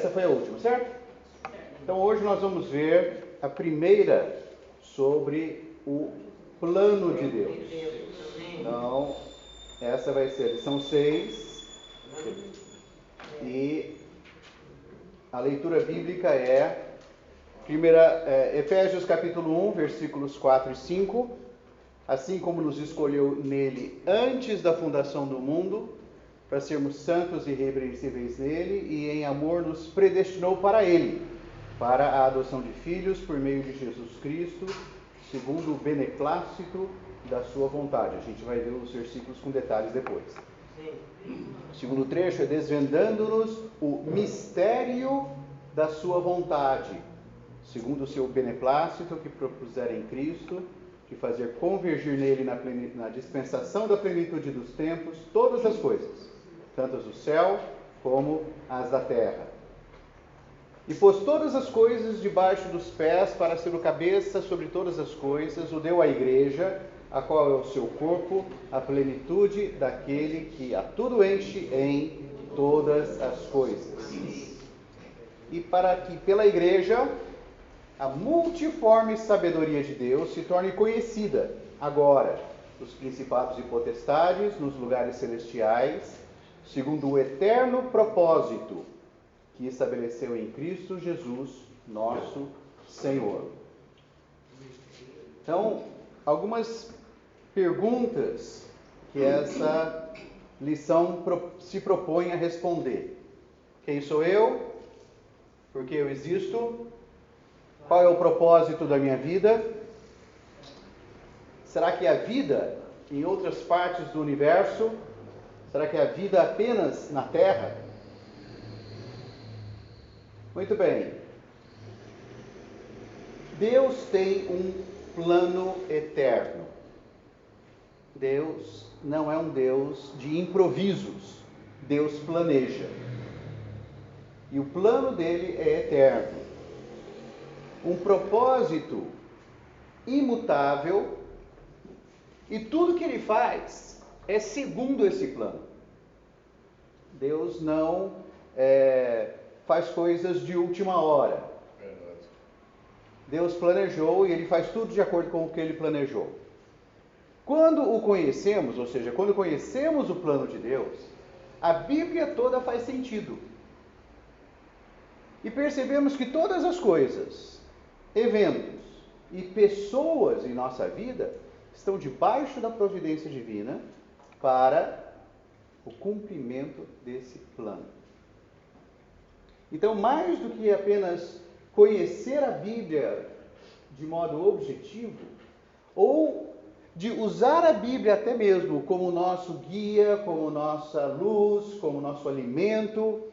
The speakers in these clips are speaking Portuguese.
essa foi a última, certo? Então hoje nós vamos ver a primeira sobre o plano de Deus. Então, essa vai ser a lição 6. E a leitura bíblica é Efésios capítulo 1, versículos 4 e 5. Assim como nos escolheu nele antes da fundação do mundo, para sermos santos e irrepreensíveis nele, e em amor nos predestinou para ele, para a adoção de filhos por meio de Jesus Cristo, segundo o beneplácito da sua vontade. A gente vai ver os versículos com detalhes depois. O segundo trecho é desvendando-nos o mistério da sua vontade, segundo o seu beneplácito que propusera em Cristo, de fazer convergir nele na dispensação da plenitude dos tempos todas as coisas, tanto as do céu como as da terra. E pôs todas as coisas debaixo dos pés para ser o cabeça sobre todas as coisas, o deu à igreja, a qual é o seu corpo, a plenitude daquele que a tudo enche em todas as coisas. E para que pela igreja a multiforme sabedoria de Deus se torne conhecida agora dos principados e potestades nos lugares celestiais, segundo o eterno propósito que estabeleceu em Cristo Jesus, nosso Senhor. Então, algumas perguntas que essa lição se propõe a responder. Quem sou eu? Por que eu existo? Qual é o propósito da minha vida? Será que a vida em outras partes do universo? Será que a vida apenas na Terra? Muito bem. Deus tem um plano eterno. Deus não é um Deus de improvisos. Deus planeja. E o plano dele é eterno. Um propósito imutável, e tudo que ele faz é segundo esse plano. Deus não faz coisas de última hora. Deus planejou e ele faz tudo de acordo com o que ele planejou. Quando o conhecemos, ou seja, quando conhecemos o plano de Deus, a Bíblia toda faz sentido. E percebemos que todas as coisas, eventos e pessoas em nossa vida estão debaixo da providência divina para o cumprimento desse plano. Então, mais do que apenas conhecer a Bíblia de modo objetivo, ou de usar a Bíblia até mesmo como nosso guia, como nossa luz, como nosso alimento,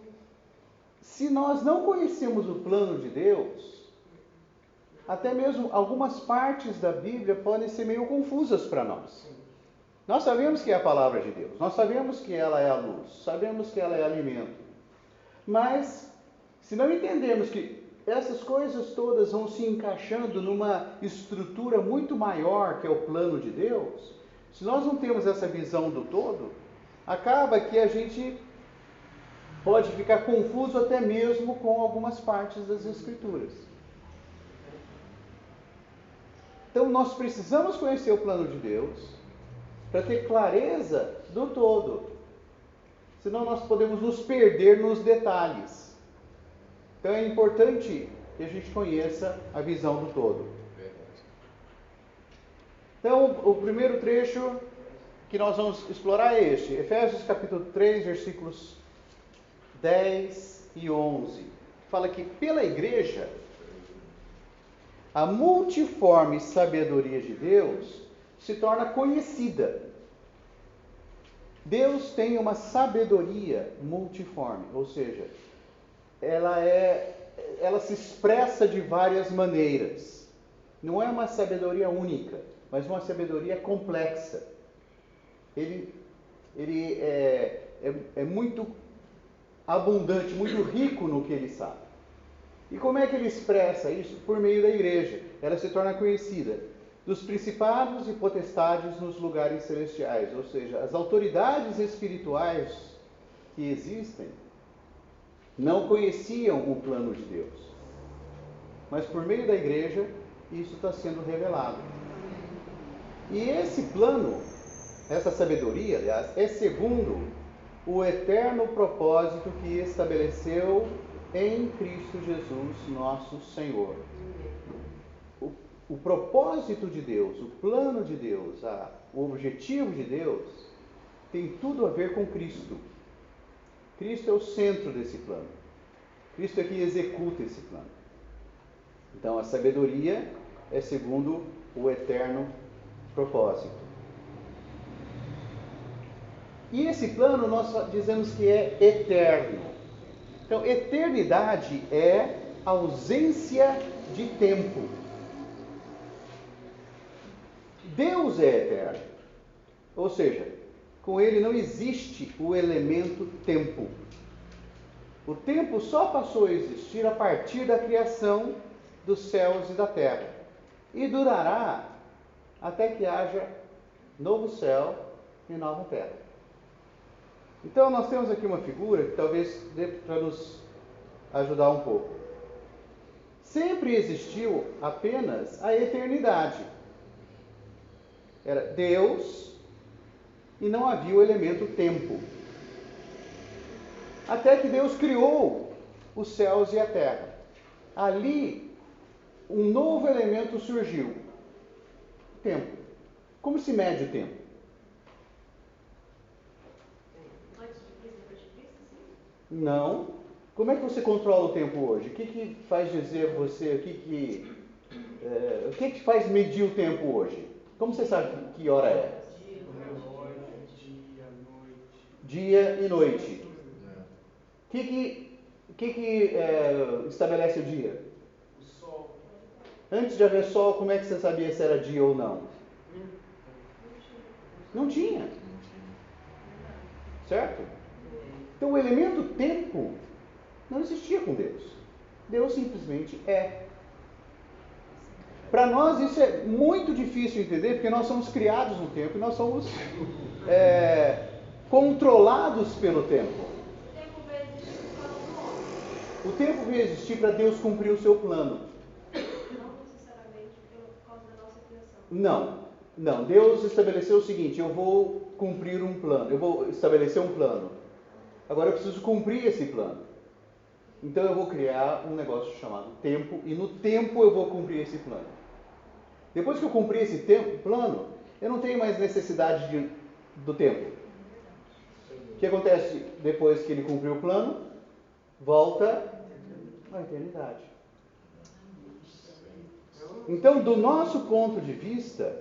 se nós não conhecemos o plano de Deus, até mesmo algumas partes da Bíblia podem ser meio confusas para nós. Nós sabemos que é a palavra de Deus, nós sabemos que ela é a luz, sabemos que ela é alimento. Mas, se não entendemos que essas coisas todas vão se encaixando numa estrutura muito maior que é o plano de Deus, se nós não temos essa visão do todo, acaba que a gente pode ficar confuso até mesmo com algumas partes das Escrituras. Então nós precisamos conhecer o plano de Deus para ter clareza do todo. Senão nós podemos nos perder nos detalhes. Então é importante que a gente conheça a visão do todo. Então o primeiro trecho que nós vamos explorar é este. Efésios capítulo 3, versículos 10 e 11. Fala que pela igreja a multiforme sabedoria de Deus se torna conhecida. Deus tem uma sabedoria multiforme, ou seja, ela se expressa de várias maneiras. Não é uma sabedoria única, mas uma sabedoria complexa. Ele é muito abundante, muito rico no que ele sabe. E como é que ele expressa isso? Por meio da igreja. Ela se torna conhecida dos principados e potestades nos lugares celestiais, ou seja, as autoridades espirituais que existem, não conheciam o plano de Deus. Mas por meio da igreja, isso está sendo revelado. E esse plano, essa sabedoria, aliás, é segundo o eterno propósito que estabeleceu em Cristo Jesus, nosso Senhor. O propósito de Deus, o plano de Deus, o objetivo de Deus, tem tudo a ver com Cristo. Cristo é o centro desse plano. Cristo é que executa esse plano. Então, a sabedoria é segundo o eterno propósito. E esse plano nós dizemos que é eterno. Então, eternidade é ausência de tempo. Deus é eterno. Ou seja, com ele não existe o elemento tempo. O tempo só passou a existir a partir da criação dos céus e da terra. E durará até que haja novo céu e nova terra. Então nós temos aqui uma figura que talvez dê para nos ajudar um pouco. Sempre existiu apenas a eternidade. Era Deus e não havia o elemento tempo. Até que Deus criou os céus e a terra. Ali, um novo elemento surgiu. Tempo. Como se mede o tempo? Antes de Cristo, depois de Cristo, sim? Não. Como é que você controla o tempo hoje? O que faz dizer você, o que te faz medir o tempo hoje? Como você sabe que hora é? Dia e noite. O que estabelece o dia? O sol. Antes de haver sol, como é que você sabia se era dia ou não? Não tinha. Certo? Então o elemento tempo não existia com Deus. Deus simplesmente é. Para nós isso é muito difícil entender, porque nós somos criados no tempo e nós somos controlados pelo tempo. O tempo veio existir por causa do homem. O tempo veio existir para Deus cumprir o seu plano. Não necessariamente por causa da nossa criação. Não. Deus estabeleceu o seguinte: eu vou cumprir um plano, eu vou estabelecer um plano. Agora eu preciso cumprir esse plano. Então eu vou criar um negócio chamado tempo, e no tempo eu vou cumprir esse plano. Depois que eu cumprir esse plano, eu não tenho mais necessidade do tempo. O que acontece depois que ele cumpriu o plano? Volta à eternidade. Então, do nosso ponto de vista,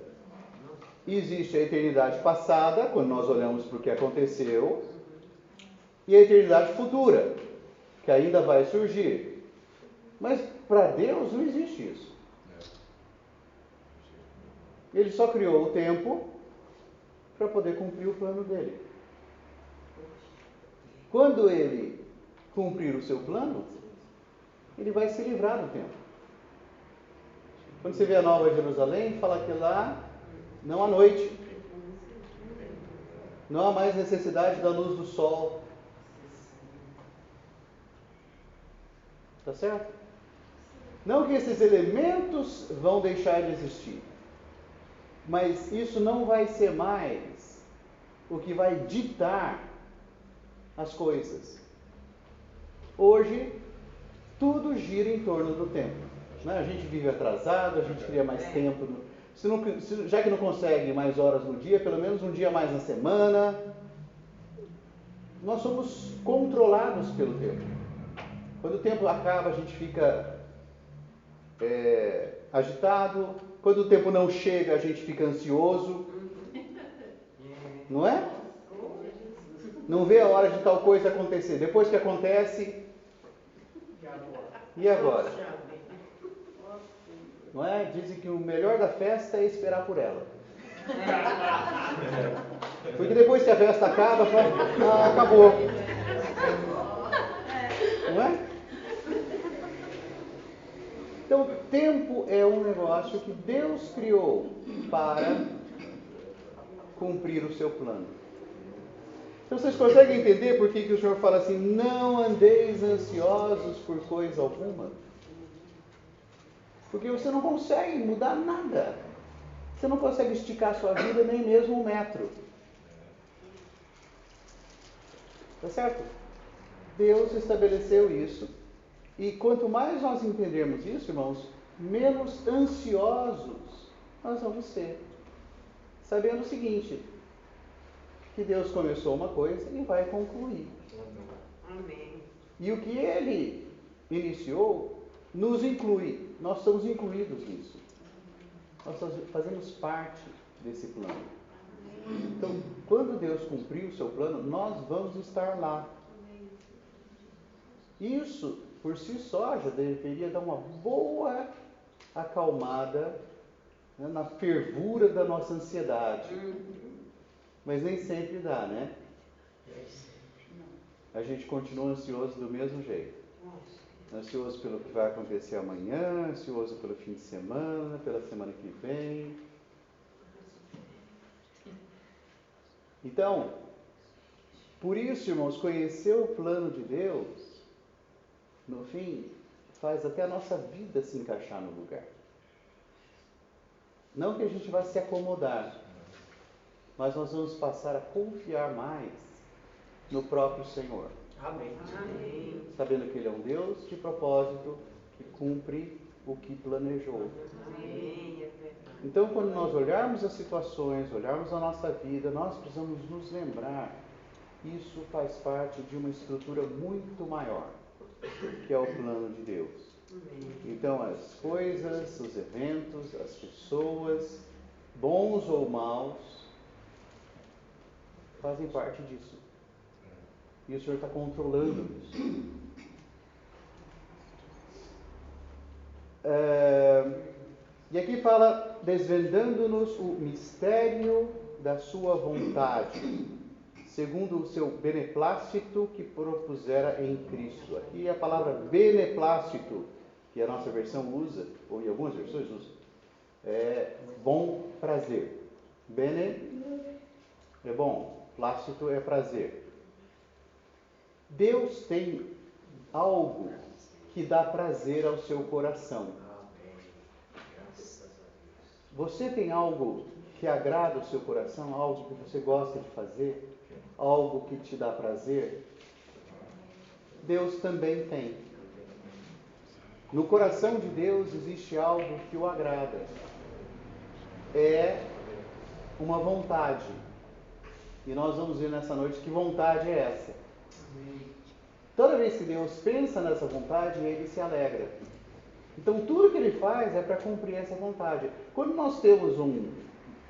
existe a eternidade passada, quando nós olhamos para o que aconteceu, e a eternidade futura, que ainda vai surgir. Mas para Deus não existe isso. Ele só criou o tempo para poder cumprir o plano dele. Quando ele cumprir o seu plano, ele vai se livrar do tempo. Quando você vê a Nova Jerusalém, fala que lá não há noite. Não há mais necessidade da luz do sol. Tá certo? Não que esses elementos vão deixar de existir. Mas isso não vai ser mais o que vai ditar as coisas. Hoje, tudo gira em torno do tempo. Né? A gente vive atrasado, a gente cria mais tempo. Já que não consegue mais horas no dia, pelo menos um dia mais na semana. Nós somos controlados pelo tempo. Quando o tempo acaba, a gente fica agitado. Quando o tempo não chega, a gente fica ansioso. Não é? Não vê a hora de tal coisa acontecer. Depois que acontece, e agora? Não é? Dizem que o melhor da festa é esperar por ela. Porque depois que a festa acaba, acabou. Não é? Então, tempo é um negócio que Deus criou para cumprir o seu plano. Então vocês conseguem entender por que o Senhor fala assim, não andeis ansiosos por coisa alguma? Porque você não consegue mudar nada. Você não consegue esticar a sua vida nem mesmo 1 metro. Tá certo? Deus estabeleceu isso. E quanto mais nós entendermos isso, irmãos, menos ansiosos nós vamos ser. Sabendo o seguinte, que Deus começou uma coisa e vai concluir. Amém. E o que Ele iniciou, nos inclui. Nós somos incluídos nisso. Nós fazemos parte desse plano. Então, quando Deus cumprir o seu plano, nós vamos estar lá. Isso, por si só, já deveria dar uma boa acalmada, né, na fervura da nossa ansiedade. Mas nem sempre dá, né? A gente continua ansioso do mesmo jeito. Ansioso pelo que vai acontecer amanhã, ansioso pelo fim de semana, pela semana que vem. Então, por isso, irmãos, conhecer o plano de Deus, no fim, faz até a nossa vida se encaixar no lugar. Não que a gente vá se acomodar, mas nós vamos passar a confiar mais no próprio Senhor. Amém. Amém. Sabendo que Ele é um Deus de propósito, que cumpre o que planejou. Amém. Então, quando nós olharmos as situações, olharmos a nossa vida, nós precisamos nos lembrar, isso faz parte de uma estrutura muito maior, que é o plano de Deus. Então, as coisas, os eventos, as pessoas, bons ou maus, fazem parte disso. E o Senhor está controlando isso. E aqui fala, desvendando-nos o mistério da sua vontade, segundo o seu beneplácito que propusera em Cristo. Aqui a palavra beneplácito, que a nossa versão usa, ou em algumas versões usa, é bom prazer. Bene é bom, plácito é prazer. Deus tem algo que dá prazer ao seu coração. Você tem algo que agrada o seu coração, algo que você gosta de fazer, algo que te dá prazer? Deus também tem. No coração de Deus existe algo que o agrada. É uma vontade. E nós vamos ver nessa noite que vontade é essa. Toda vez que Deus pensa nessa vontade, Ele se alegra. Então tudo que Ele faz é para cumprir essa vontade. Quando nós temos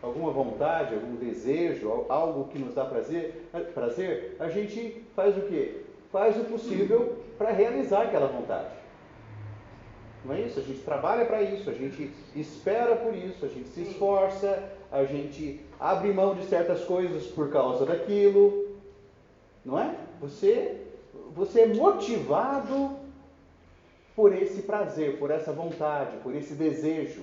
alguma vontade, algum desejo, algo que nos dá prazer, a gente faz o quê? Faz o possível para realizar aquela vontade. Não é isso? A gente trabalha para isso, a gente espera por isso, a gente se esforça, a gente abre mão de certas coisas por causa daquilo. Não é? Você é motivado por esse prazer, por essa vontade, por esse desejo.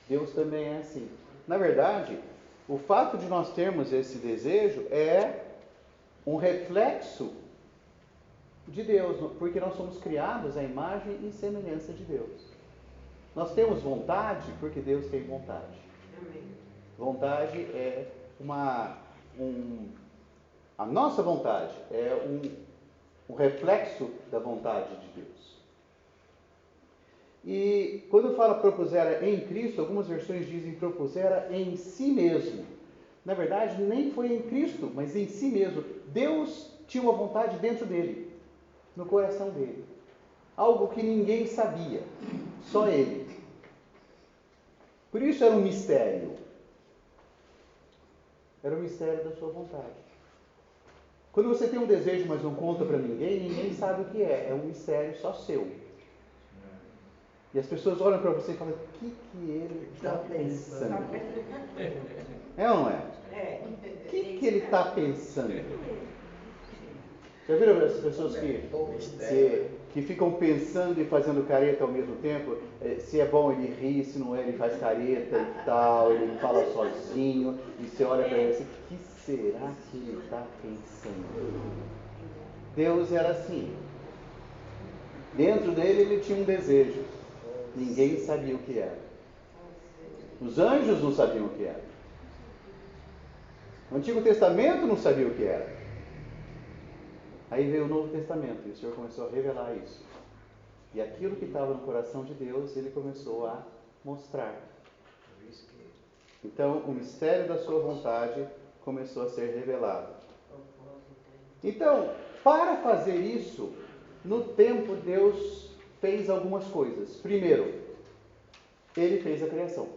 Deus também é assim. Na verdade, o fato de nós termos esse desejo é um reflexo de Deus, porque nós somos criados à imagem e semelhança de Deus. Nós temos vontade porque Deus tem vontade. Vontade é a nossa vontade é um reflexo da vontade de Deus. E quando fala propusera em Cristo, algumas versões dizem propusera em si mesmo. Na verdade, nem foi em Cristo, mas em si mesmo. Deus tinha uma vontade dentro dele, no coração dele. Algo que ninguém sabia, só ele. Por isso era um mistério. Era o mistério da sua vontade. Quando você tem um desejo, mas não conta para ninguém sabe o que é. É um mistério só seu. E as pessoas olham para você e falam, o que ele está pensando? É ou não é? O que ele está pensando? Já viram essas pessoas que que ficam pensando e fazendo careta ao mesmo tempo. Se é bom ele ri, se não é ele faz careta e tal, ele fala sozinho, e você olha para ele assim, o que será que ele está pensando? Deus era assim. Dentro dele ele tinha um desejo. Ninguém sabia o que era. Os anjos não sabiam o que era. O Antigo Testamento não sabia o que era. Aí veio o Novo Testamento e o Senhor começou a revelar isso. E aquilo que estava no coração de Deus, ele começou a mostrar. Então, o mistério da sua vontade começou a ser revelado. Então, para fazer isso, no tempo Deus fez algumas coisas. Primeiro, ele fez a criação.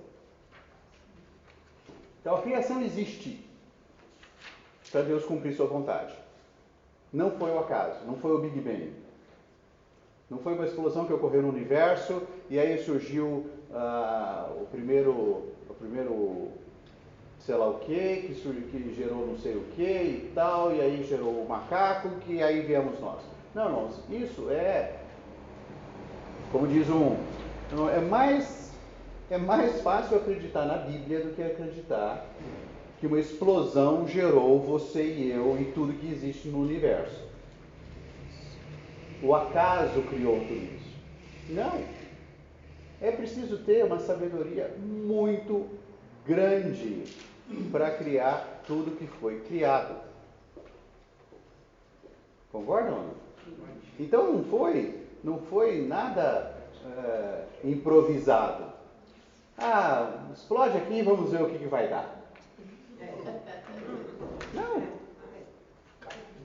Então, a criação existe para Deus cumprir sua vontade. Não foi o acaso, não foi o Big Bang. Não foi uma explosão que ocorreu no universo e aí surgiu o primeiro sei lá o que gerou não sei o que e tal, e aí gerou o macaco, que aí viemos nós. Não, irmãos, isso como diz é mais fácil acreditar na Bíblia do que acreditar que uma explosão gerou você e eu e tudo que existe no universo. O acaso criou tudo isso. Não. É preciso ter uma sabedoria muito grande para criar tudo que foi criado. Concordam? Então não foi nada improvisado. Explode aqui e vamos ver o que vai dar. Não.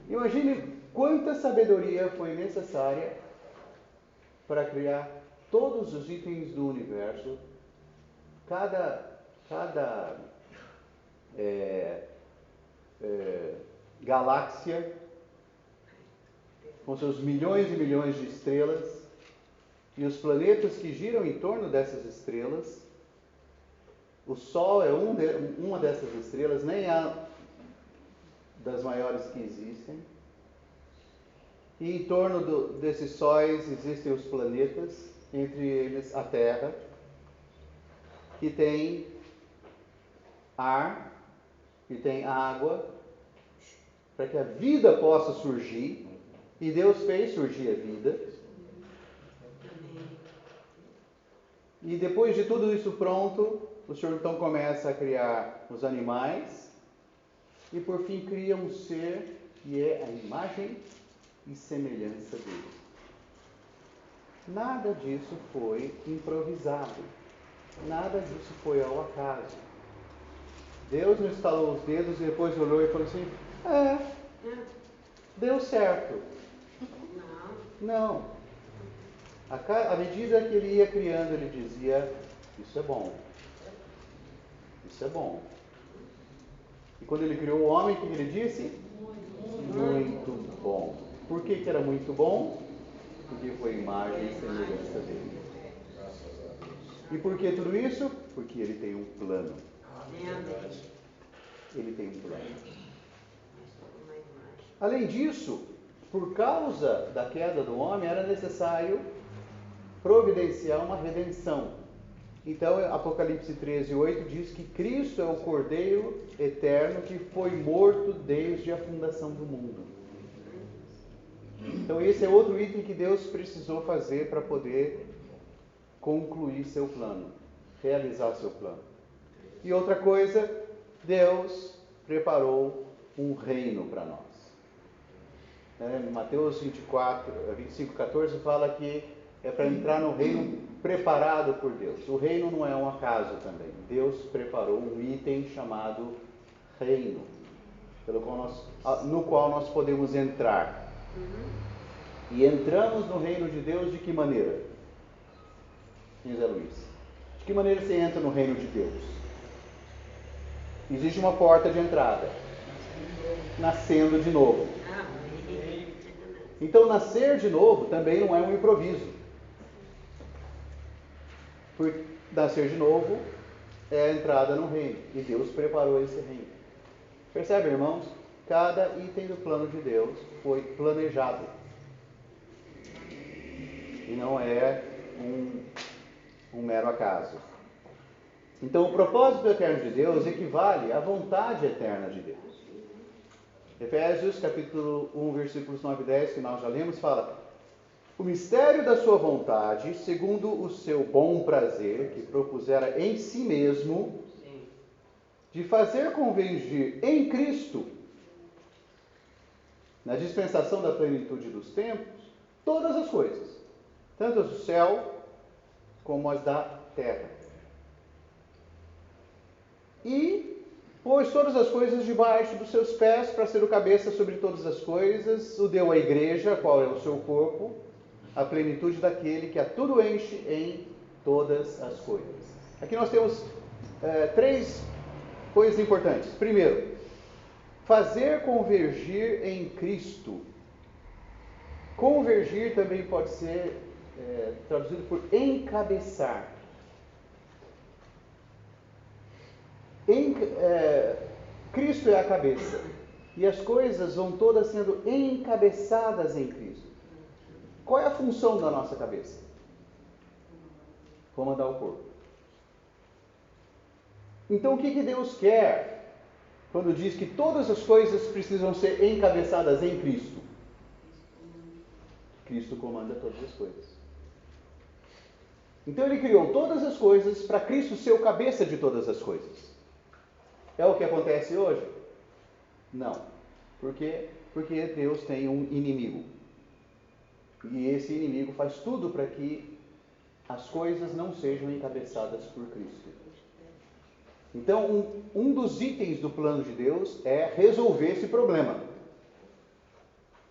Imagine quanta sabedoria foi necessária para criar todos os itens do universo, cada galáxia, com seus milhões e milhões de estrelas, e os planetas que giram em torno dessas estrelas. O Sol é uma dessas estrelas, nem há das maiores que existem. E em torno desses sóis existem os planetas, entre eles a Terra, que tem ar, que tem água, para que a vida possa surgir. E Deus fez surgir a vida. E depois de tudo isso pronto, o Senhor então começa a criar os animais. E por fim cria um ser que é a imagem e semelhança dele. Nada disso foi improvisado. Nada disso foi ao acaso. Deus não estalou os dedos e depois olhou e falou assim: deu certo. Não. À medida que ele ia criando, ele dizia: isso é bom. Isso é bom. E quando ele criou o homem, o que ele disse? Muito bom. Por que era muito bom? Porque foi imagem e semelhança dele. E por que tudo isso? Porque ele tem um plano. Ele tem um plano. Além disso, por causa da queda do homem, era necessário providenciar uma redenção. Então, Apocalipse 13:8 diz que Cristo é o Cordeiro eterno que foi morto desde a fundação do mundo. Então, esse é outro item que Deus precisou fazer para poder concluir seu plano, realizar seu plano. E outra coisa, Deus preparou um reino para nós. Mateus 25:14 fala que é para entrar no reino preparado por Deus. O reino não é um acaso também. Deus preparou um item chamado reino, no qual nós podemos entrar. E entramos no reino de Deus de que maneira? José Luiz. De que maneira você entra no reino de Deus? Existe uma porta de entrada. Nascendo de novo. Então, nascer de novo também não é um improviso. Porque nascer de novo é a entrada no reino. E Deus preparou esse reino. Percebe, irmãos? Cada item do plano de Deus foi planejado. e não é um mero acaso. Então, o propósito eterno de Deus equivale à vontade eterna de Deus. Efésios, capítulo 1, versículos 9 e 10, que nós já lemos, fala: o mistério da sua vontade, segundo o seu bom prazer, que propusera em si mesmo, de fazer convergir em Cristo, na dispensação da plenitude dos tempos, todas as coisas, tanto as do céu como as da terra. E pôs todas as coisas debaixo dos seus pés, para ser o cabeça sobre todas as coisas, o deu à igreja, qual é o seu corpo, a plenitude daquele que a tudo enche em todas as coisas. Aqui nós temos três coisas importantes. Primeiro, fazer convergir em Cristo. Convergir também pode ser traduzido por encabeçar. Cristo é a cabeça. E as coisas vão todas sendo encabeçadas em Cristo. Qual é a função da nossa cabeça? Comandar o corpo. Então o que Deus quer quando diz que todas as coisas precisam ser encabeçadas em Cristo? Cristo comanda todas as coisas. Então ele criou todas as coisas para Cristo ser o cabeça de todas as coisas. É o que acontece hoje? Não. Por quê? Porque Deus tem um inimigo. E esse inimigo faz tudo para que as coisas não sejam encabeçadas por Cristo. Então, um dos itens do plano de Deus é resolver esse problema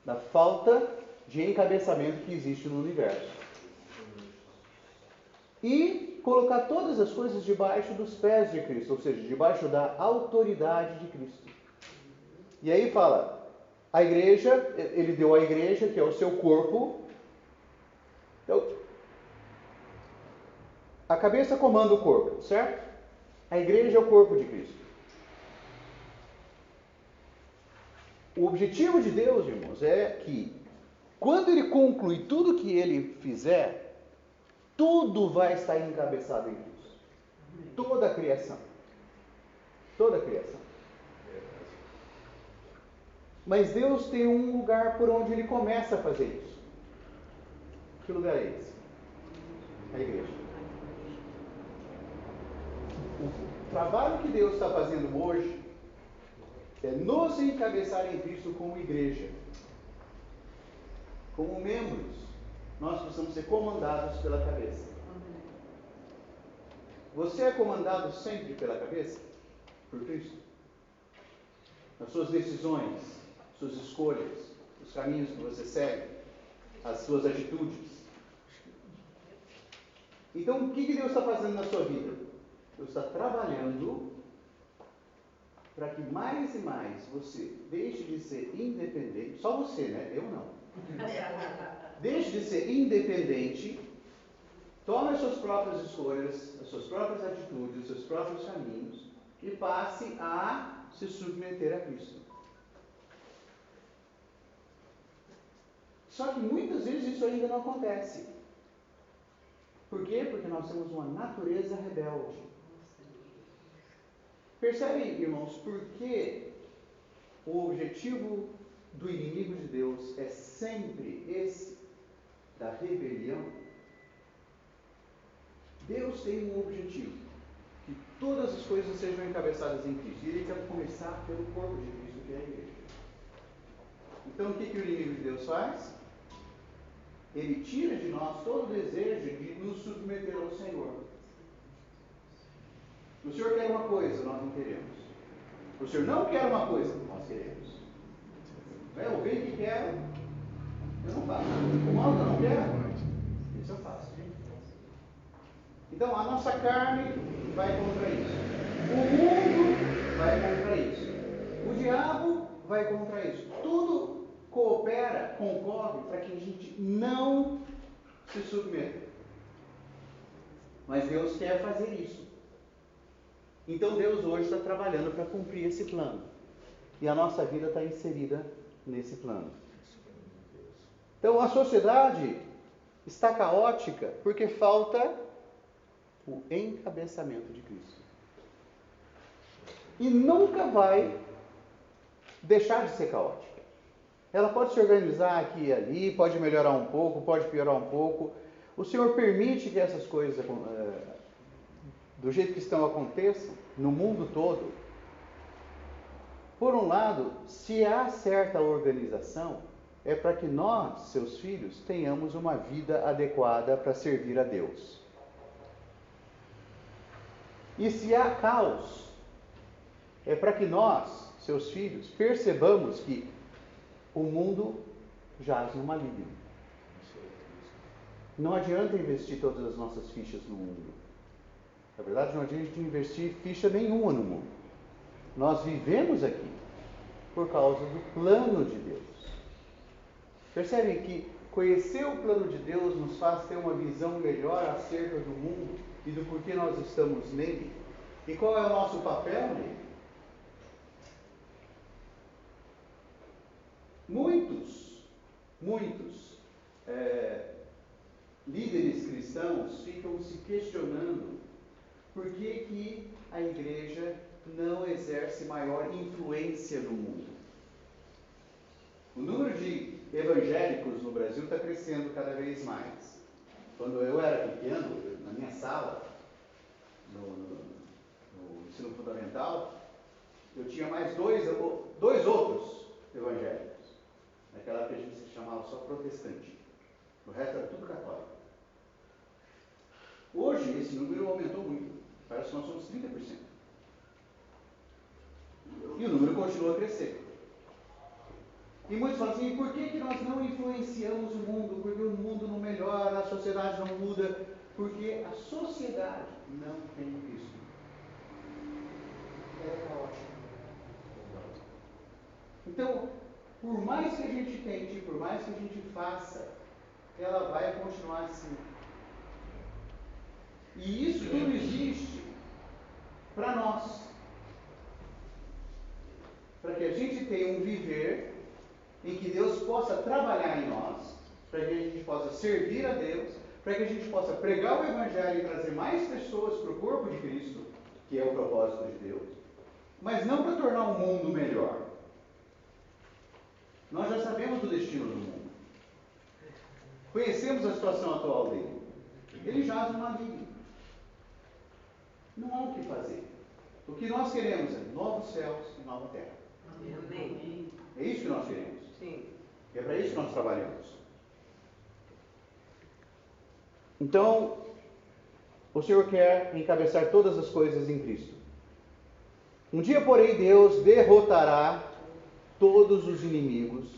da falta de encabeçamento que existe no universo. E colocar todas as coisas debaixo dos pés de Cristo, ou seja, debaixo da autoridade de Cristo. E aí fala, a igreja, ele deu a igreja, que é o seu corpo. Então, a cabeça comanda o corpo, certo? A igreja é o corpo de Cristo. O objetivo de Deus, irmãos, é que quando ele concluir tudo que ele fizer, tudo vai estar encabeçado em Cristo. Toda a criação. Toda a criação. Mas Deus tem um lugar por onde ele começa a fazer isso. Que lugar é esse? A igreja. O trabalho que Deus está fazendo hoje é nos encabeçar em Cristo como igreja. Como membros, nós precisamos ser comandados pela cabeça. Você é comandado sempre pela cabeça? Por Cristo? As suas decisões, suas escolhas, os caminhos que você segue, as suas atitudes. Então, o que Deus está fazendo na sua vida? Deus está trabalhando para que mais e mais você deixe de ser independente. Só você, né? Eu não. Deixe de ser independente, tome as suas próprias escolhas, as suas próprias atitudes, os seus próprios caminhos e passe a se submeter a Cristo. Só que muitas vezes isso ainda não acontece. Por quê? Porque nós temos uma natureza rebelde. Percebem, irmãos, por que o objetivo do inimigo de Deus é sempre esse, da rebelião? Deus tem um objetivo, que todas as coisas sejam encabeçadas em Cristo. E ele quer começar pelo corpo de Cristo, que é a igreja. Então o que o inimigo de Deus faz? Ele tira de nós todo o desejo de nos submeter ao Senhor. O Senhor quer uma coisa, nós não queremos. O Senhor não quer uma coisa, nós queremos. O bem que quero, eu não faço. O mal que eu não quero, isso eu faço. Então a nossa carne vai contra isso. O mundo vai contra isso. O diabo vai contra isso. Tudo coopera, concorre para que a gente não se submeta. Mas Deus quer fazer isso. Então Deus hoje está trabalhando para cumprir esse plano. E a nossa vida está inserida nesse plano. Então a sociedade Está caótica porque falta o encabeçamento de Cristo. E nunca vai deixar de ser caótica. Ela pode se organizar aqui e ali, pode melhorar um pouco, pode piorar um pouco. O Senhor permite que essas coisas, do jeito que estão, aconteçam no mundo todo. Por um lado, se há certa organização, é para que nós, seus filhos, tenhamos uma vida adequada para servir a Deus. E se há caos, é para que nós, seus filhos, percebamos que o mundo jaz no maligno. Não adianta investir todas as nossas fichas no mundo. Na verdade, não adianta investir ficha nenhuma no mundo. Nós vivemos aqui por causa do plano de Deus. Percebem que conhecer o plano de Deus nos faz ter uma visão melhor acerca do mundo e do porquê nós estamos nele? E qual é o nosso papel nele? Muitos líderes cristãos ficam se questionando por que a igreja não exerce maior influência no mundo. O número de evangélicos no Brasil está crescendo cada vez mais. Quando eu era pequeno, na minha sala, no ensino fundamental, eu tinha mais dois outros evangélicos. Naquela época a gente se chamava só protestante. O resto era tudo católico. Hoje esse número aumentou muito. Parece que nós somos 30%. E o número continua a crescer. E muitos falam assim, por que nós não influenciamos o mundo? Porque o mundo não melhora, a sociedade não muda. Porque a sociedade não tem Cristo. É caótico. Então, por mais que a gente tente, por mais que a gente faça, ela vai continuar assim. E isso tudo existe para nós. Para que a gente tenha um viver em que Deus possa trabalhar em nós, para que a gente possa servir a Deus, para que a gente possa pregar o Evangelho e trazer mais pessoas para o corpo de Cristo, que é o propósito de Deus, mas não para tornar o mundo melhor. Nós já sabemos do destino do mundo. Conhecemos a situação atual dele. Ele jaz no maligno. Não há o que fazer. O que nós queremos é novos céus e nova terra. Amém. É isso que nós queremos. Sim. E é para isso que nós trabalhamos. Então, o Senhor quer encabeçar todas as coisas em Cristo. Um dia, porém, Deus derrotará todos os inimigos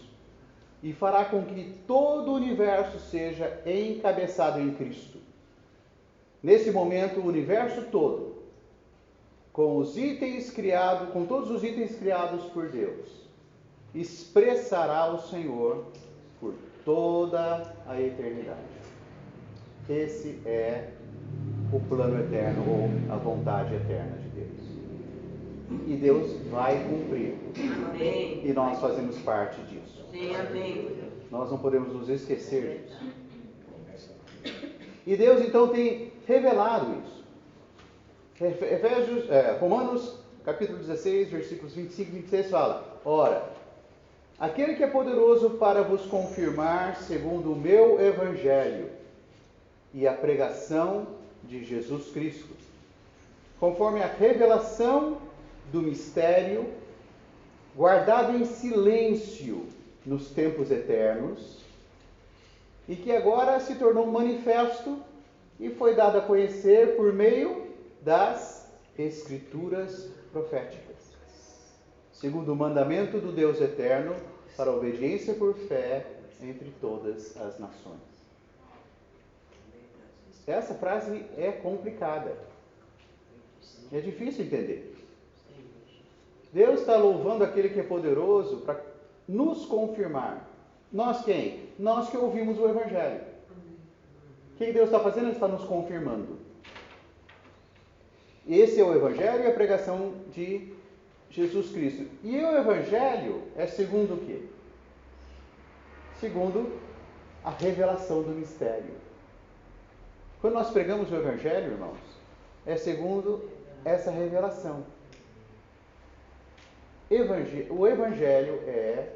e fará com que todo o universo seja encabeçado em Cristo. Nesse momento, o universo todo, com todos os itens criados por Deus, expressará o Senhor por toda a eternidade. Esse é o plano eterno ou a vontade eterna de Deus. E Deus vai cumprir. Amém. E nós fazemos parte disso. Sim, amém. Nós não podemos nos esquecer disso. E Deus então tem revelado isso. Romanos capítulo 16, versículos 25 e 26 fala: Ora, aquele que é poderoso para vos confirmar segundo o meu evangelho e a pregação de Jesus Cristo, conforme a revelação do mistério, guardado em silêncio nos tempos eternos, e que agora se tornou manifesto e foi dado a conhecer por meio das Escrituras proféticas, segundo o mandamento do Deus eterno, para a obediência por fé entre todas as nações. Essa frase é complicada. É difícil entender. Deus está louvando aquele que é poderoso para nos confirmar. Nós quem? Nós que ouvimos o Evangelho. O que Deus está fazendo? Ele está nos confirmando. Esse é o Evangelho e a pregação de Jesus Cristo. E o Evangelho é segundo o quê? Segundo a revelação do mistério. Quando nós pregamos o Evangelho, irmãos, é segundo essa revelação. O Evangelho é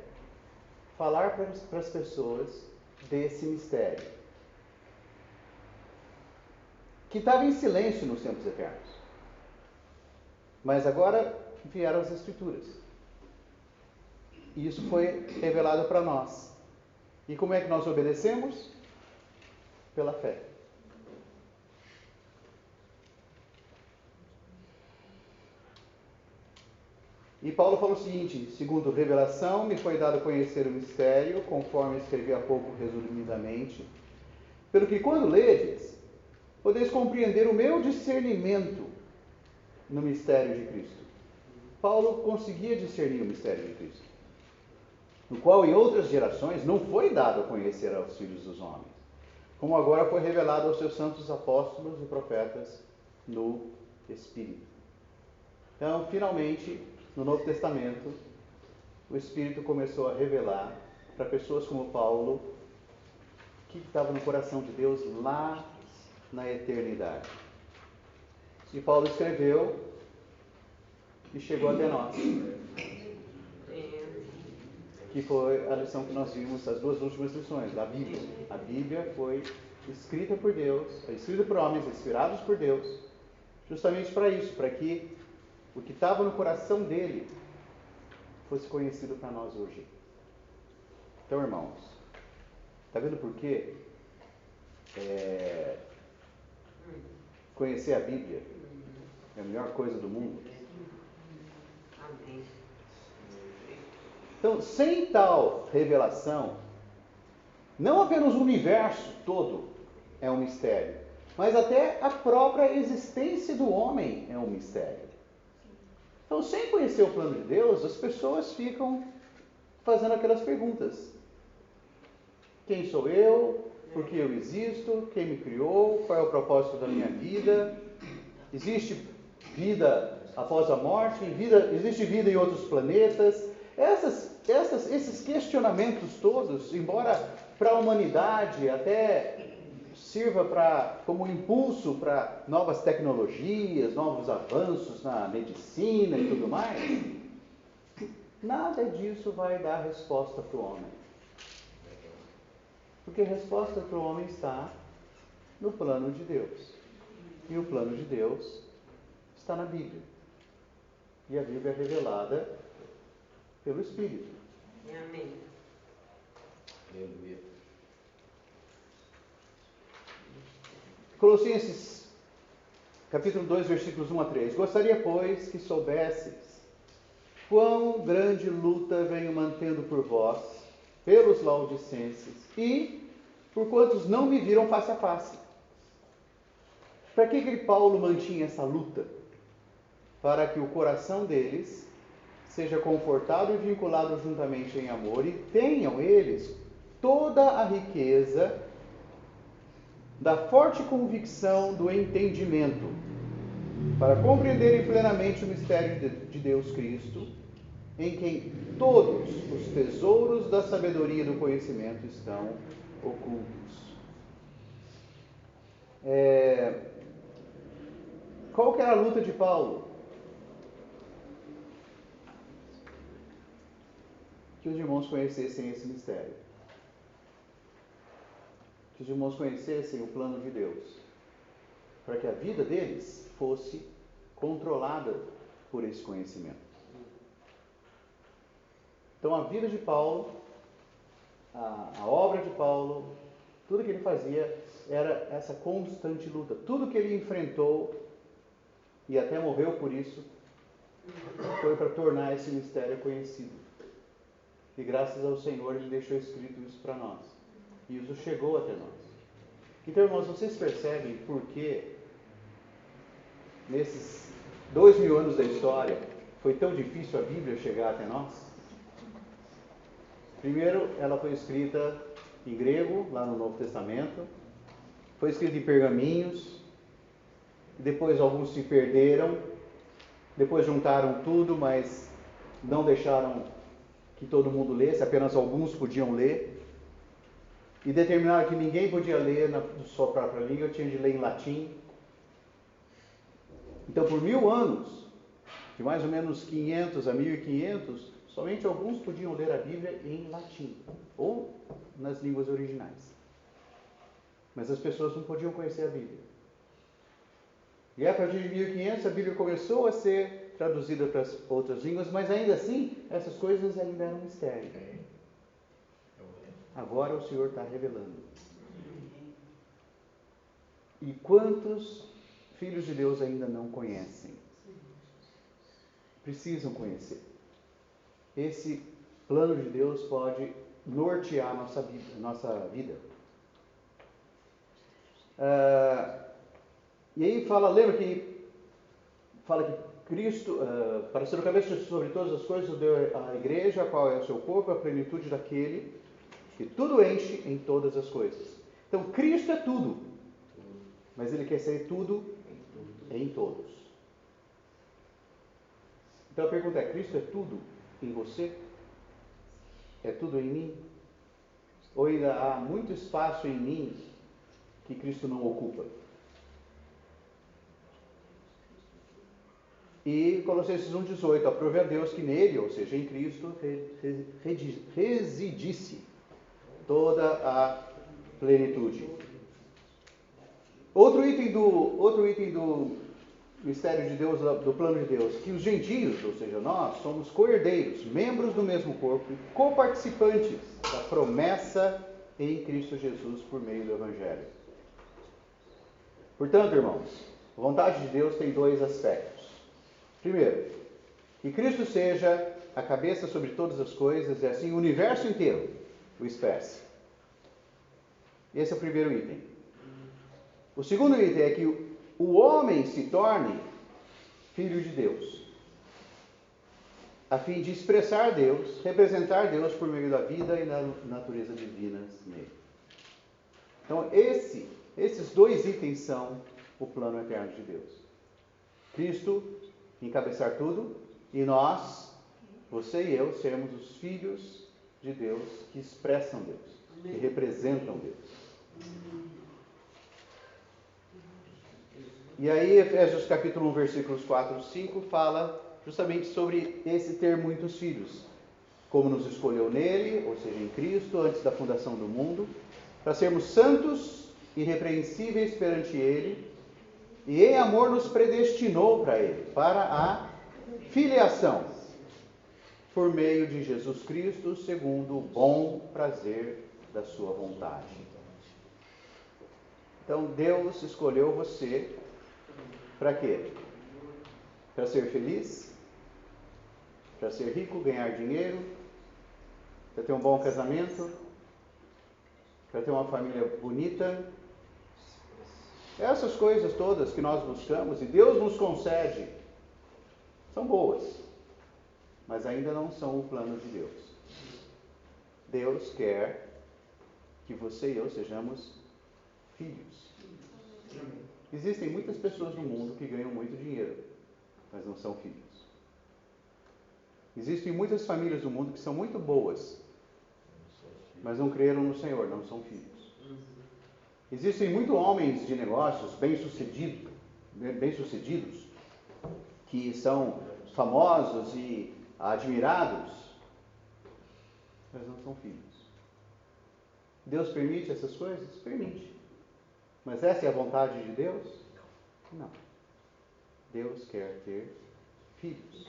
falar para as pessoas desse mistério, que estava em silêncio nos tempos eternos. Mas agora vieram as Escrituras. E isso foi revelado para nós. E como é que nós obedecemos? Pela fé. E Paulo falou o seguinte: segundo revelação, me foi dado conhecer o mistério, conforme escrevi há pouco resumidamente, pelo que quando ledes, podeis compreender o meu discernimento no mistério de Cristo. Paulo conseguia discernir o mistério de Cristo, no qual em outras gerações não foi dado a conhecer aos filhos dos homens, como agora foi revelado aos seus santos apóstolos e profetas no Espírito. Então, finalmente, no Novo Testamento, o Espírito começou a revelar para pessoas como Paulo o que estava no coração de Deus lá na eternidade. E Paulo escreveu e chegou até nós. Que foi a lição que nós vimos, as duas últimas lições da Bíblia. A Bíblia foi escrita por Deus, escrita por homens inspirados por Deus, justamente para isso, para que o que estava no coração dele fosse conhecido para nós hoje. Então, irmãos, está vendo por quê? Conhecer a Bíblia é a melhor coisa do mundo. Amém. Então, sem tal revelação, não apenas o universo todo é um mistério, mas até a própria existência do homem é um mistério. Então, sem conhecer o plano de Deus, as pessoas ficam fazendo aquelas perguntas: quem sou eu? Por que eu existo? Quem me criou? Qual é o propósito da minha vida? Existe vida após a morte? Existe vida em outros planetas? Esses questionamentos todos, embora para a humanidade até sirva como impulso para novas tecnologias, novos avanços na medicina e tudo mais, nada disso vai dar resposta para o homem. Porque a resposta para o homem está no plano de Deus. E o plano de Deus está na Bíblia. E a Bíblia é revelada pelo Espírito. Amém. Aleluia. Colossenses, capítulo 2, versículos 1 a 3. Gostaria, pois, que soubesses quão grande luta venho mantendo por vós, pelos laodicenses, e por quantos não me viram face a face. Para que Paulo mantinha essa luta? Para que o coração deles seja confortado e vinculado juntamente em amor, e tenham eles toda a riqueza da forte convicção do entendimento, para compreenderem plenamente o mistério de Deus Cristo, em quem todos os tesouros da sabedoria e do conhecimento estão ocultos. Qual que era a luta de Paulo? Que os irmãos conhecessem esse mistério. Que os irmãos conhecessem o plano de Deus. Para que a vida deles fosse controlada por esse conhecimento. Então a vida de Paulo, a obra de Paulo, tudo que ele fazia era essa constante luta. Tudo que ele enfrentou, e até morreu por isso, foi para tornar esse mistério conhecido. E graças ao Senhor ele deixou escrito isso para nós. E isso chegou até nós. Então, irmãos, vocês percebem por que nesses 2000 anos da história foi tão difícil a Bíblia chegar até nós? Primeiro, ela foi escrita em grego, lá no Novo Testamento. Foi escrita em pergaminhos. Depois alguns se perderam. Depois juntaram tudo, mas não deixaram que todo mundo lesse. Apenas alguns podiam ler. e determinaram que ninguém podia ler na sua própria língua, tinha de ler em latim. Então, por 1000 anos, de mais ou menos 500 a 1500, somente alguns podiam ler a Bíblia em latim, ou nas línguas originais. Mas as pessoas não podiam conhecer a Bíblia. E a partir de 1500, a Bíblia começou a ser traduzida para as outras línguas, mas ainda assim, essas coisas ainda eram mistério. Agora o Senhor está revelando. E quantos filhos de Deus ainda não conhecem? Precisam conhecer. Esse plano de Deus pode nortear nossa vida. E aí lembra que fala que Cristo, para ser o cabeça sobre todas as coisas, deu à igreja, a qual é o seu corpo, a plenitude daquele que tudo enche em todas as coisas. Então, Cristo é tudo, mas Ele quer ser tudo em todos. Então, a pergunta é, Cristo é tudo em você? É tudo em mim? Ou ainda há muito espaço em mim que Cristo não ocupa? E Colossenses 1,18, aprove a Deus que nele, ou seja, em Cristo, residisse toda a plenitude. Outro item do mistério de Deus, do plano de Deus, que os gentios, ou seja, nós, somos co-herdeiros, membros do mesmo corpo e coparticipantes da promessa em Cristo Jesus por meio do Evangelho. Portanto, irmãos, a vontade de Deus tem 2 aspectos. Primeiro, que Cristo seja a cabeça sobre todas as coisas e assim o universo inteiro o expresse. Esse é o primeiro item. O segundo item é que o homem se torne filho de Deus, a fim de expressar Deus, representar Deus por meio da vida e da natureza divinas nele. Então, esses 2 itens são o plano eterno de Deus. Cristo encabeçar tudo e nós, você e eu, sermos os filhos de Deus que expressam Deus, que representam Deus. E aí, Efésios capítulo 1, versículos 4 e 5, fala justamente sobre esse ter muitos filhos. Como nos escolheu nele, ou seja, em Cristo, antes da fundação do mundo, para sermos santos e irrepreensíveis perante ele, e em amor nos predestinou para ele, para a filiação, por meio de Jesus Cristo, segundo o bom prazer da sua vontade. Então, Deus escolheu você para quê? Para ser feliz? Para ser rico, ganhar dinheiro? Para ter um bom casamento? Para ter uma família bonita? Essas coisas todas que nós buscamos e Deus nos concede são boas, mas ainda não são o plano de Deus. Deus quer que você e eu sejamos filhos. Existem muitas pessoas no mundo que ganham muito dinheiro, mas não são filhos. Existem muitas famílias no mundo que são muito boas, mas não creram no Senhor, não são filhos. Existem muitos homens de negócios bem-sucedidos, que são famosos e admirados, mas não são filhos. Deus permite essas coisas? Permite. Mas essa é a vontade de Deus? Não. Deus quer ter filhos.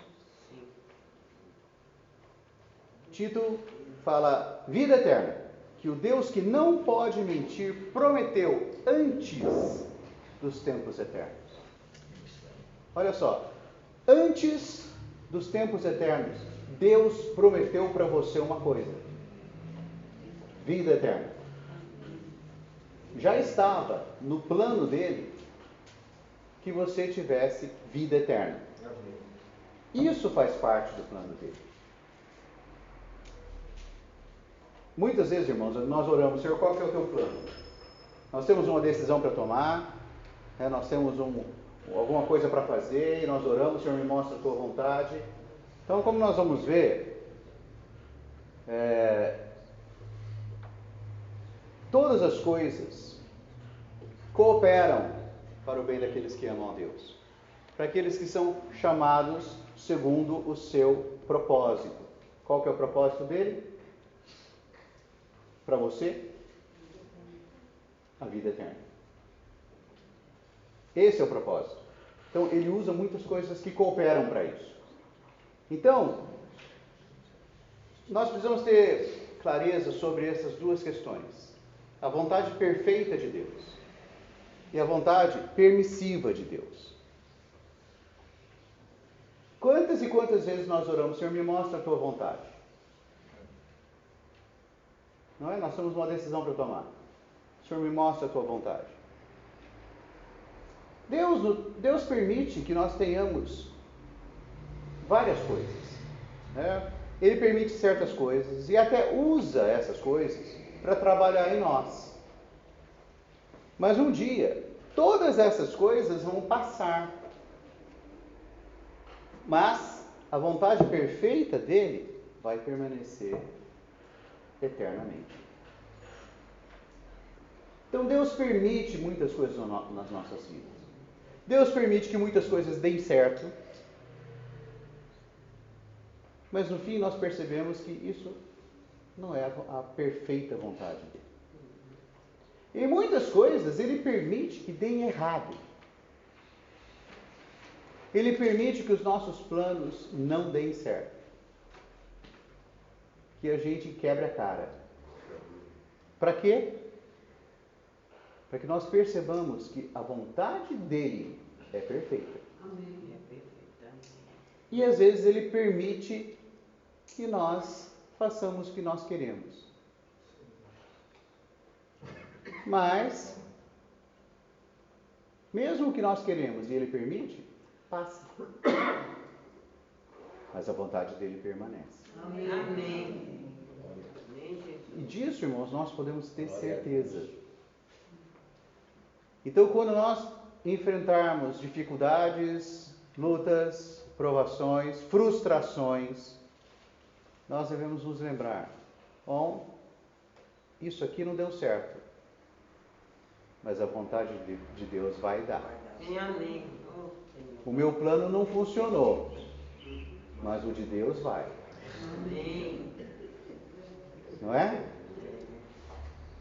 Tito fala, vida eterna, que o Deus que não pode mentir prometeu antes dos tempos eternos. Olha só, antes dos tempos eternos, Deus prometeu para você uma coisa: vida eterna. Já estava no plano dele que você tivesse vida eterna. Isso faz parte do plano dele. Muitas vezes, irmãos, nós oramos, Senhor, qual que é o teu plano? Nós temos uma decisão para tomar, nós temos alguma coisa para fazer, e nós oramos, Senhor, me mostra a tua vontade. Então, como nós vamos ver, todas as coisas cooperam para o bem daqueles que amam a Deus, para aqueles que são chamados segundo o seu propósito. Qual que é o propósito dele? Para você? A vida eterna. Esse é o propósito. Então, ele usa muitas coisas que cooperam para isso. Então, nós precisamos ter clareza sobre essas duas questões. A vontade perfeita de Deus e a vontade permissiva de Deus. Quantas e quantas vezes nós oramos, Senhor, me mostra a tua vontade? Não é? Nós temos uma decisão para tomar. Senhor, me mostra a tua vontade. Deus permite que nós tenhamos várias coisas, né? Ele permite certas coisas e até usa essas coisas para trabalhar em nós. Mas um dia, todas essas coisas vão passar. Mas a vontade perfeita dele vai permanecer eternamente. Então Deus permite muitas coisas nas nossas vidas. Deus permite que muitas coisas deem certo. Mas no fim nós percebemos que isso não é a perfeita vontade dele. Em muitas coisas ele permite que deem errado. Ele permite que os nossos planos não deem certo. Que a gente quebre a cara. Para quê? Para que nós percebamos que a vontade dele é perfeita. Amém. É perfeita. E às vezes ele permite que nós façamos o que nós queremos. Mas, mesmo o que nós queremos e ele permite, passa. Mas a vontade dele permanece. Amém. Amém. Amém, Jesus. E disso, irmãos, nós podemos ter certeza. Então, quando nós enfrentarmos dificuldades, lutas, provações, frustrações, nós devemos nos lembrar: bom, isso aqui não deu certo, mas a vontade de Deus vai dar. Amém. O meu plano não funcionou, mas o de Deus vai. Amém. Não é?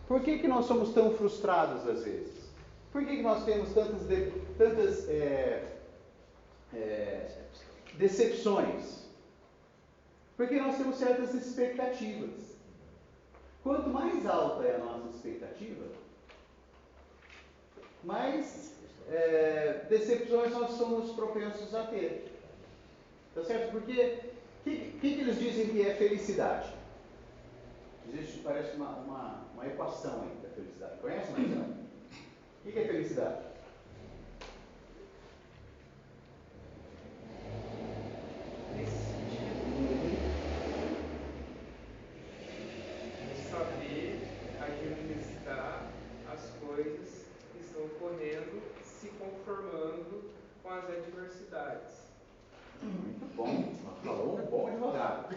Por que nós somos tão frustrados às vezes? Por que nós temos tantas decepções? Porque nós temos certas expectativas. Quanto mais alta é a nossa expectativa, mais decepções nós somos propensos a ter. Tá certo? Porque o que eles dizem que é felicidade? Existe, parece uma equação aí da felicidade. Conhece, Marcelo? O que é felicidade? Saber administrar as coisas que estão ocorrendo, se conformando com as adversidades. Muito bom. Falou um bom advogado.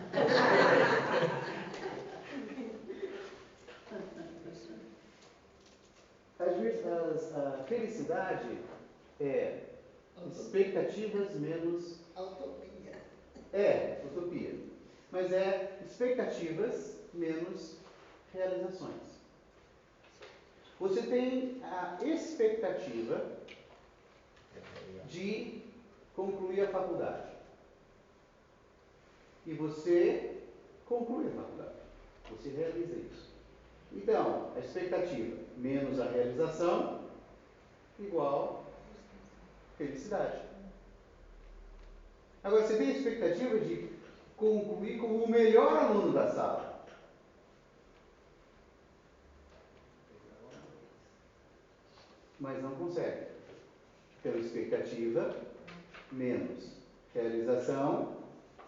A felicidade é expectativas menos... Utopia. Utopia. Mas é expectativas menos realizações. Você tem a expectativa de concluir a faculdade. E você conclui a faculdade. Você realiza isso. Então, a expectativa menos a realização igual felicidade. Agora, você tem a expectativa de concluir como o melhor aluno da sala. Mas não consegue. Então, expectativa menos realização,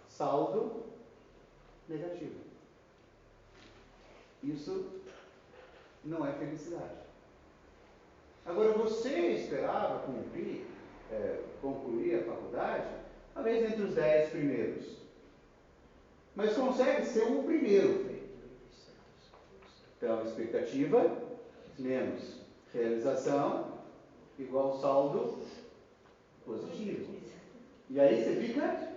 saldo negativo. Isso não é felicidade. Agora, você esperava concluir a faculdade, talvez entre os 10 primeiros. Mas consegue ser o primeiro. Então, expectativa menos realização igual saldo positivo. E aí você fica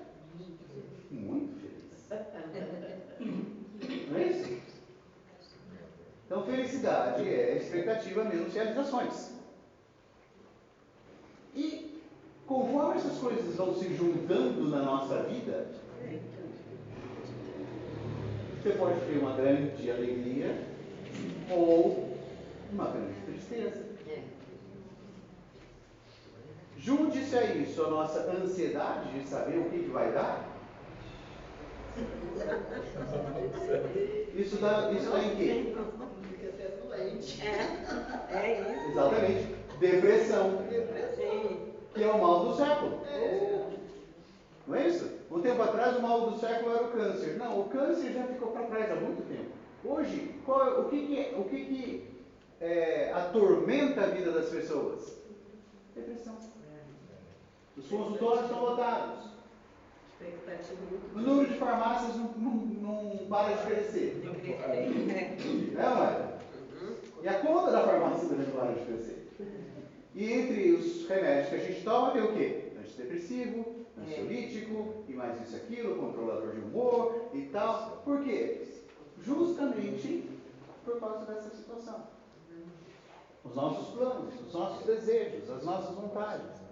muito feliz. Não é isso? Então, felicidade é expectativa menos realizações. E conforme essas coisas vão se juntando na nossa vida, você pode ter uma grande alegria ou uma grande tristeza. Junte-se a isso a nossa ansiedade de saber o que vai dar. Isso dá em quê? Fica até doente. É isso. Exatamente. Depressão. Que é o mal do século. Não é isso? Um tempo atrás o mal do século era o câncer. Não, o câncer já ficou para trás há muito tempo. Hoje, o que atormenta a vida das pessoas? Depressão. Os consultórios estão lotados. O número de farmácias não para de crescer. Não é? E a conta da farmácia também não para de crescer. E entre os remédios que a gente toma tem o quê? Antidepressivo, ansiolítico, e mais isso e aquilo, controlador de humor e tal. Por quê? Justamente por causa dessa situação. Os nossos planos, os nossos desejos, as nossas vontades.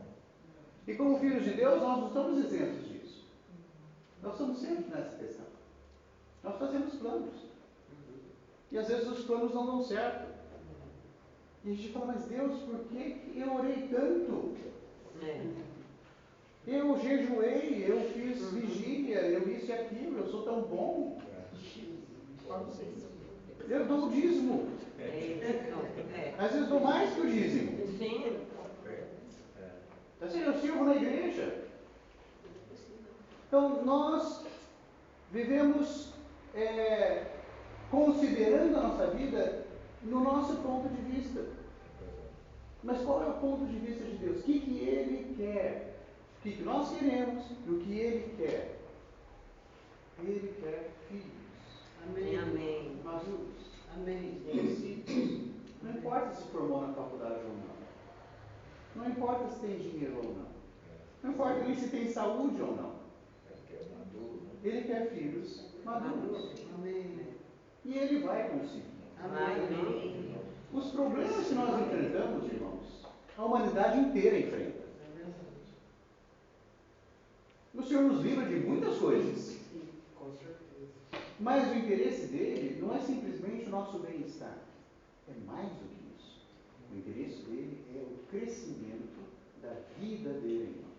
E como filhos de Deus, nós não estamos isentos disso. Nós estamos sempre nessa questão. Nós fazemos planos. E às vezes os planos não dão certo. E a gente fala, mas Deus, por que eu orei tanto? Eu jejuei, eu fiz vigília, eu isso e aquilo, eu sou tão bom. Eu dou o dízimo. Às vezes dou mais que o dízimo. Sim. Assim, eu sirvo na igreja. Então, nós vivemos considerando a nossa vida no nosso ponto de vista. Mas qual é o ponto de vista de Deus? O que Ele quer? O que nós queremos e o que Ele quer? Ele quer filhos. Amém. Maduros. Amém. Conhecidos. Não importa se formou na faculdade ou não. Não importa se tem dinheiro ou não. Não importa nem se tem saúde ou não. Ele quer filhos maduros. Amém. E Ele vai conseguir. Amém. Os problemas que nós enfrentamos, irmãos, a humanidade inteira enfrenta. O Senhor nos livra de muitas coisas. Com certeza. Mas o interesse dele não é simplesmente o nosso bem-estar. É mais do que isso. O interesse dele é o crescimento da vida dele em nós.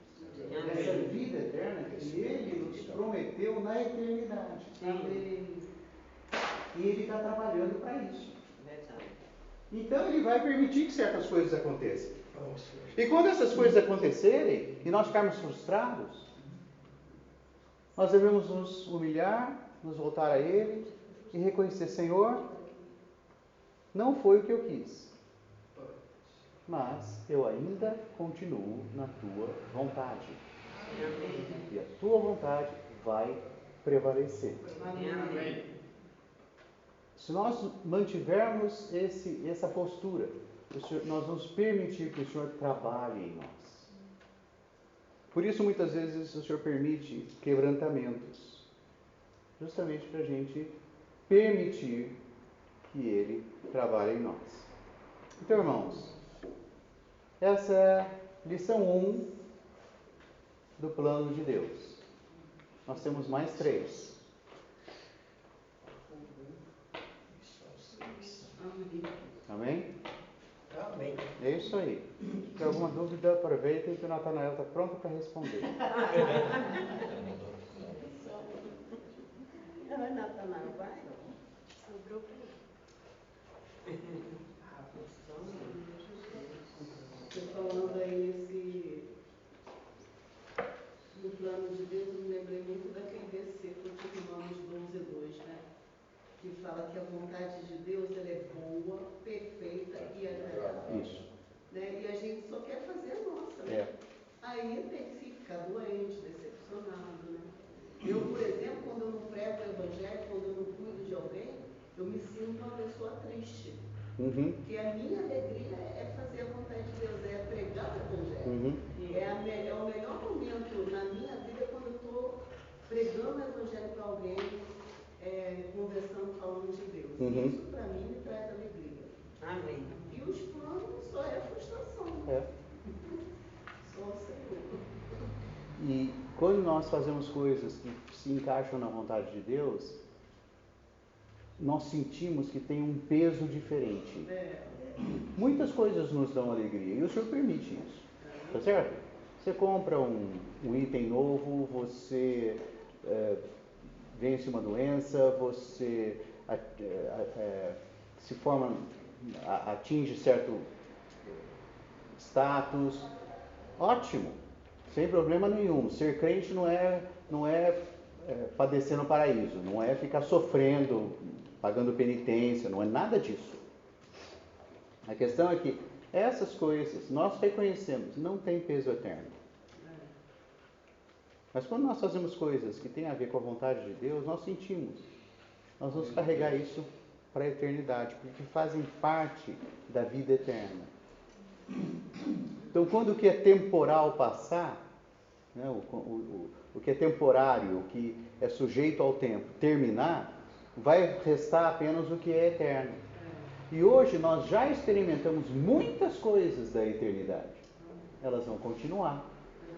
Essa vida eterna que ele nos prometeu na eternidade. Amém. E ele está trabalhando para isso. Verdade. Então ele vai permitir que certas coisas aconteçam. E quando essas coisas acontecerem e nós ficarmos frustrados, nós devemos nos humilhar, nos voltar a Ele e reconhecer: Senhor, não foi o que eu quis, mas eu ainda continuo na Tua vontade. E a Tua vontade vai prevalecer. Amém. Se nós mantivermos essa postura, nós vamos permitir que o Senhor trabalhe em nós. Por isso, muitas vezes, o Senhor permite quebrantamentos, justamente para a gente permitir que Ele trabalhe em nós. Então, irmãos, essa é a lição 1 do plano de Deus. Nós temos mais 3. Amém? Amém. É isso aí. Se tem alguma dúvida, aproveitem que o Natanael está pronto para responder. Não, Natanael, vai. Sobrou para ele. Você falando aí no plano de Deus, eu me lembrei muito daquele versículo de Romanos 12:2, né? Que fala que a vontade de Deus ela é boa, perfeita e agradável. Isso. Né? E a gente só quer fazer a nossa, né? Aí tem que ficar doente, decepcionado, quando nós fazemos coisas que se encaixam na vontade de Deus, nós sentimos que tem um peso diferente. Muitas coisas nos dão alegria e o Senhor permite isso, tá certo? Você compra um item novo, você vence uma doença, você se forma, atinge certo status, ótimo, sem problema nenhum. Ser crente não é padecer no paraíso, não é ficar sofrendo, pagando penitência, não é nada disso. A questão é que essas coisas, nós reconhecemos, não tem peso eterno. Mas quando nós fazemos coisas que têm a ver com a vontade de Deus, nós sentimos. Nós vamos carregar isso para a eternidade, porque fazem parte da vida eterna. Então, quando o que é temporal passar, né, o que é temporário, o que é sujeito ao tempo, terminar, vai restar apenas o que é eterno. E hoje nós já experimentamos muitas coisas da eternidade. Elas vão continuar,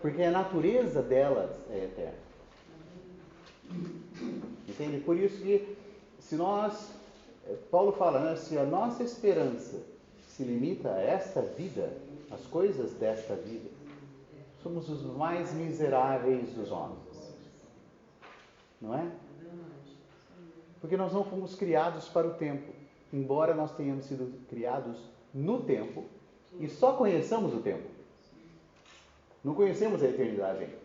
porque a natureza delas é eterna. Entende? Por isso que, se nós, Paulo fala, né, se a nossa esperança se limita a esta vida, as coisas desta vida, somos os mais miseráveis dos homens. Não é? Porque nós não fomos criados para o tempo. Embora nós tenhamos sido criados no tempo e só conheçamos o tempo. Não conhecemos a eternidade ainda.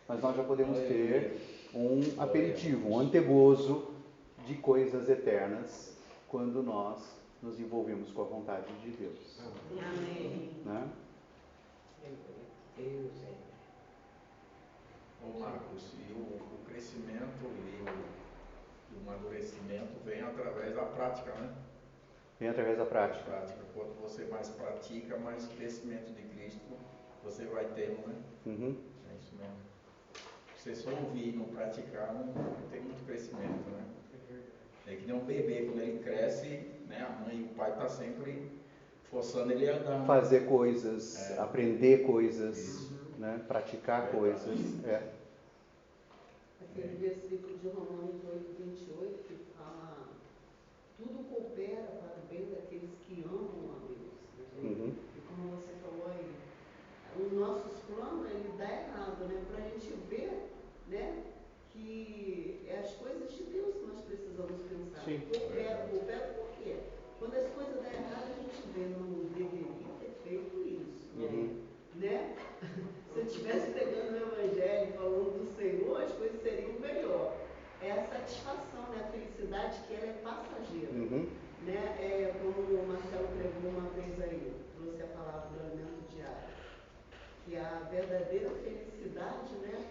Mas nós já podemos ter um aperitivo, um antegozo de coisas eternas quando nós nos envolvemos com a vontade de Deus. Amém. Né? Ô Marcos, e o crescimento e o amadurecimento vem através da prática, né? Vem através da prática. Quanto você mais pratica, mais crescimento de Cristo você vai tendo, né? Uhum. É isso mesmo. Você só ouvir e não praticar, não tem muito crescimento, né? É que nem um bebê, quando ele cresce, né? A mãe e o pai estão sempre forçando ele a andar. Fazer coisas, aprender coisas, né? Praticar coisas. Aquele versículo de Romanos 8:28 que fala: tudo coopera para o bem daqueles que amam a Deus. Né? Uhum. E como você falou aí, os nossos planos, ele dá errado, né? Para a gente ver, né? Que é as coisas de Deus que nós precisamos pensar. Sim. Coopera por quê? Quando as coisas dão errado, a gente vê, não deveria ter feito isso. Uhum. Né? Se eu estivesse pregando o Evangelho, falando do Senhor, as coisas seriam melhor. É a satisfação, né? A felicidade, que ela é passageira. Uhum. Né? Como o Marcelo pregou uma vez aí, trouxe a palavra do alimento diário, que a verdadeira felicidade, né?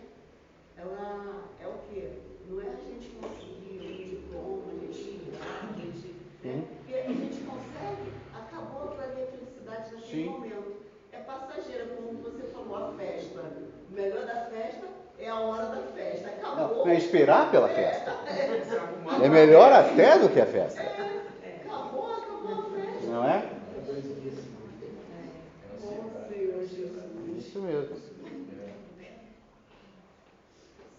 Ela é o quê? Não é a gente conseguir um diploma, a gente estudar, a gente, né? Porque a gente consegue, acabou aquela minha felicidade naquele momento. É passageira, como você falou, a festa. O melhor da festa é a hora da festa. Acabou. Não é esperar pela festa. É melhor até do que a festa. Acabou a festa. Não é? Bom Senhor Jesus. Isso mesmo.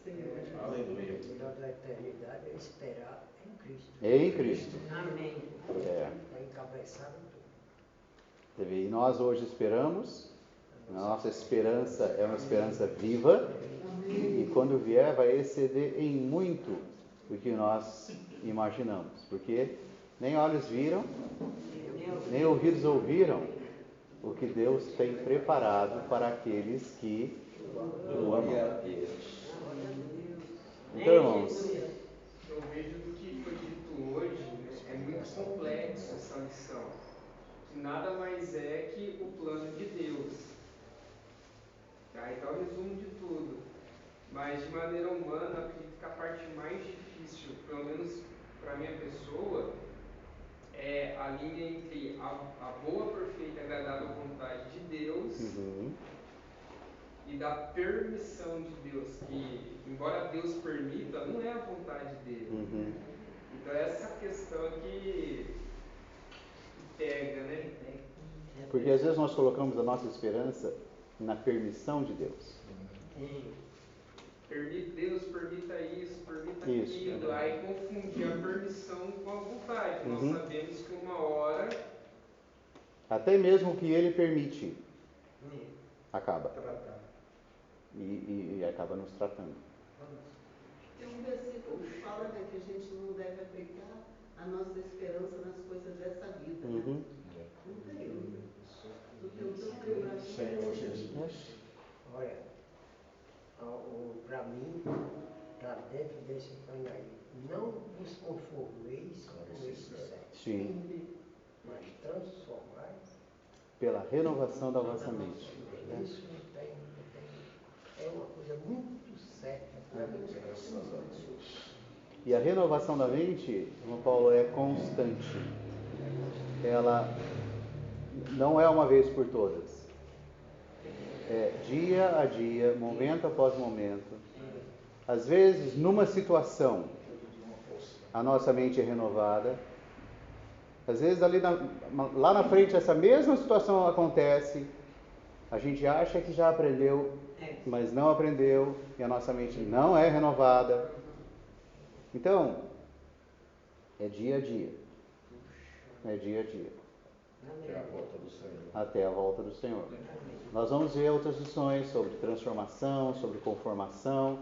Senhor. Aleluia. O melhor da eternidade é esperar em Cristo. Em Cristo. Amém. É. É encabeçado tudo. E nós hoje esperamos, a nossa esperança é uma esperança viva, e quando vier vai exceder em muito o que nós imaginamos, porque nem olhos viram, nem ouvidos ouviram o que Deus tem preparado para aqueles que o amam. Então, irmãos, Eu vejo do que foi dito hoje, né, é muito complexo essa lição. Que nada mais é que o plano de Deus. Tá? Então, o resumo de tudo. Mas, de maneira humana, acredito que a parte mais difícil, pelo menos para a minha pessoa, é a linha entre a boa, perfeita e agradável vontade de Deus e da permissão de Deus, que, embora Deus permita, não é a vontade dele. Então, essa questão que pega, né? porque às vezes nós colocamos a nossa esperança na permissão de Deus. Deus permita isso, permita Isso. aquilo, aí confundir a permissão com a vontade. Uhum. Nós sabemos que uma hora Até mesmo o que ele permite acaba. Tratar. E acaba nos tratando. Tem um versículo que fala, né, que a gente não deve aplicar a nossa esperança nas coisas dessa vida, né? Uhum. Não tem. Do teu teu Senhor Jesus. Olha, para mim, está dentro desse plano aí. Não vos conformeis com esse século, Sim. mas transformais Pela renovação da vossa mente. Isso não tem. É uma coisa muito certa. E a renovação da mente, como Paulo, é constante. Ela não é uma vez por todas. É dia a dia, momento após momento. Às vezes, numa situação, a nossa mente é renovada. Às vezes, lá na frente, essa mesma situação acontece. A gente acha que já aprendeu, mas não aprendeu. E a nossa mente não é renovada. Então, é dia a dia. É dia a dia. Até a volta do Senhor. Até a volta do Senhor. Nós vamos ver outras lições sobre transformação, sobre conformação.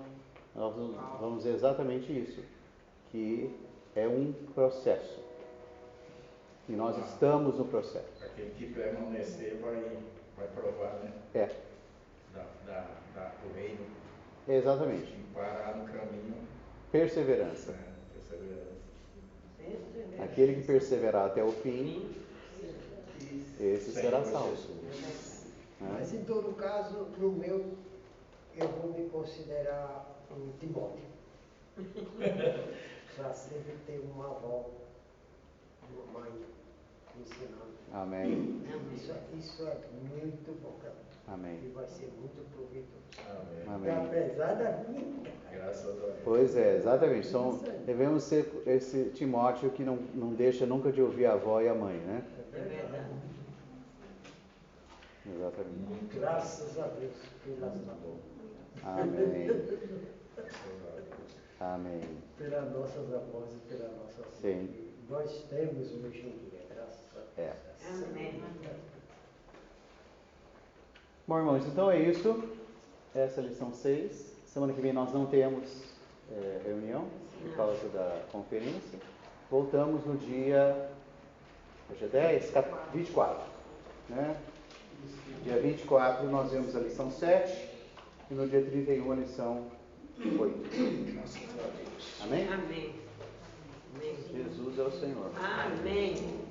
Nós vamos ver exatamente isso. Que é um processo. E nós estamos no processo. Aquele que permanecer vai provar, né? É. Do reino. Exatamente. E parar no caminho. Perseverança. Perseverança. Aquele que perseverar até o fim, esse será salvo. Mas em todo caso, no meu, eu vou me considerar um Timóteo. Para sempre ter uma avó, uma mãe ensinando. Amém. Isso é muito bom, cara. Amém. E vai ser muito proveitoso. Amém. Amém. Apesar da minha. Graças a Deus. Pois é, exatamente. Devemos ser esse Timóteo que não deixa nunca de ouvir a avó e a mãe, né? É verdade. Exatamente. Graças a Deus pela avó. Amém. Amém. Pelas nossas avós e pela nossa Sim. Nós temos hoje em dia, graças a Deus. É. Amém. Bom, irmãos, então é isso. Essa é a lição 6. Semana que vem nós não temos reunião por causa da conferência. Voltamos no dia, hoje é 10, 24. Né? Dia 24 nós vemos a lição 7 e no dia 31 a lição 8. Amém? Amém. Amém. Jesus é o Senhor. Amém.